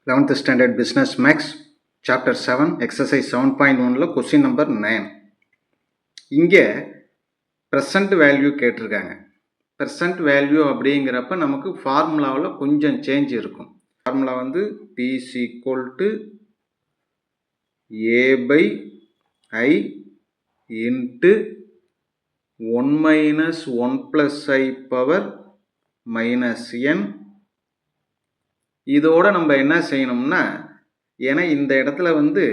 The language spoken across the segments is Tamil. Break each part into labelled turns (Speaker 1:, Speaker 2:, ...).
Speaker 1: 11th Standard Business Max, Chapter 7, Exercise 7.1 Question number 9. இங்கே present value கேட்டிருக்காங்க. present value அப்படிங்கிறப்ப நமக்கு ஃபார்முலாவில் கொஞ்சம் சேஞ்ச் இருக்கும். ஃபார்முலா வந்து P is equal to A by I into 1 minus 1 plus I power minus n. இதோட நம்ம என்ன செய்யணும்னா, ஏன்னா இந்த இடத்துல வந்து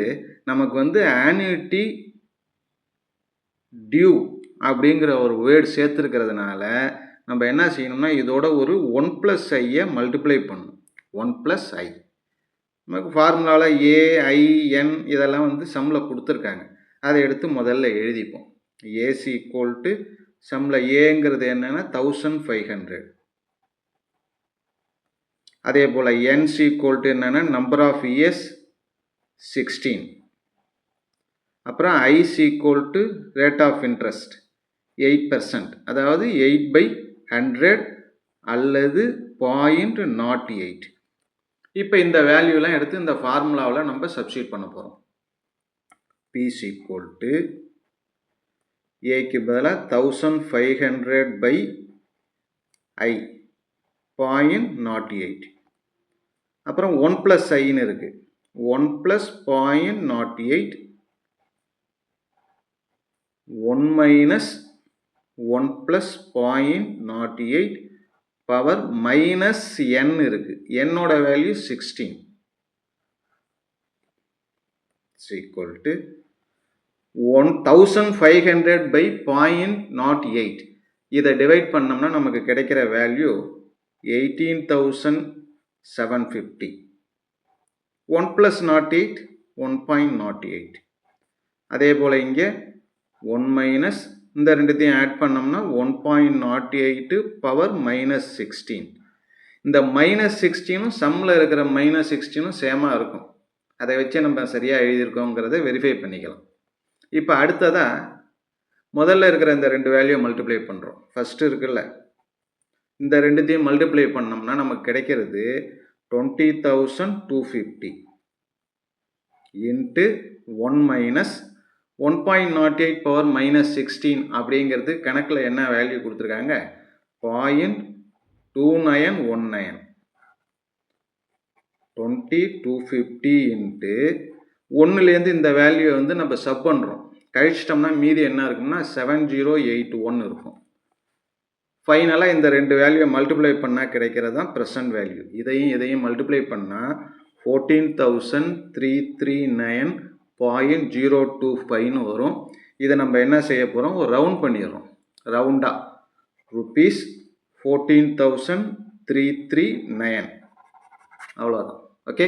Speaker 1: நமக்கு வந்து annuity due அப்படிங்கிற ஒரு வேர்டு சேர்த்துருக்கிறதுனால நம்ம என்ன செய்யணும்னா இதோட ஒரு 1 plus ஐயை மல்டிப்ளை பண்ணணும். 1 plus I நமக்கு ஃபார்முலாவில் AIN இதெல்லாம் வந்து சம்மில் கொடுத்துருக்காங்க. அதை எடுத்து முதல்ல எழுதிப்போம். AC equal to சம்மில் ஏங்கிறது என்னென்னா 1500. அதே போல் NC equal to என்னென்னா நம்பர் ஆஃப் இயர்ஸ் 16. அப்புறம் IC equal to rate of interest 8%, அதாவது 8/100 அல்லது 0.08. இப்போ இந்த வேல்யூலாம் எடுத்து இந்த ஃபார்முலாவில் நம்ம சப்ஸ்டியூட் பண்ண போகிறோம். P is equal to ஏக்கு பதிலாக 1500 I 0.08. அப்புறம் 1 plus ஐன்னு இருக்குது. 1 plus 0.08 1 minus 1 plus 0.08 power minus n இருக்குது. என்னோட வேல்யூ 16 equal to 1500 by 0.08. இதை டிவைட் பண்ணோம்னா நமக்கு கிடைக்கிற வேல்யூ 18,750. 1 plus 08 1.08. அதே போல் இங்கே 1 மைனஸ் இந்த ரெண்டுத்தையும் ஆட் பண்ணோம்னா 1.08 பவர் மைனஸ் 16. இந்த மைனஸ் 16ம் சம்மில் இருக்கிற மைனஸ் 16ம் சேமாக இருக்கும். அதை வச்சு நம்ம சரியாக எழுதியிருக்கோங்கிறத வெரிஃபை பண்ணிக்கலாம். இப்போ அடுத்ததாக முதல்ல இருக்கிற இந்த ரெண்டு வேல்யூ மல்டிப்ளை பண்ணுறோம். ஃபஸ்ட்டு இருக்குல்ல, இந்த ரெண்டுத்தையும் மல்டிப்ளை பண்ணோம்னா நமக்கு கிடைக்கிறது 20,250 இன்ட்டு 1 மைனஸ் 1.08 பவர் மைனஸ் 16 அப்படிங்கிறது கணக்கில் என்ன வேல்யூ கொடுத்துருக்காங்க, 0.2919. 20,250 இன்ட்டு 1லேருந்து இந்த வேல்யூவை வந்து நம்ம சப் பண்ணுறோம். கழிச்சிட்டோம்னா மீதி என்ன இருக்கும்னா 7081 இருக்கும். ஃபைனலாக இந்த ரெண்டு வேல்யூவை மல்டிப்ளை பண்ணால் கிடைக்கிறது தான் ப்ரெசன்ட் வேல்யூ. இதையும் மல்டிப்ளை பண்ணால் 14,339.025 வரும். இதை நம்ம என்ன செய்ய போகிறோம், ஒரு ரவுண்ட் பண்ணிடுறோம். ரவுண்டாக ருபீஸ் 14,339 அவ்வளோதான். ஓகே.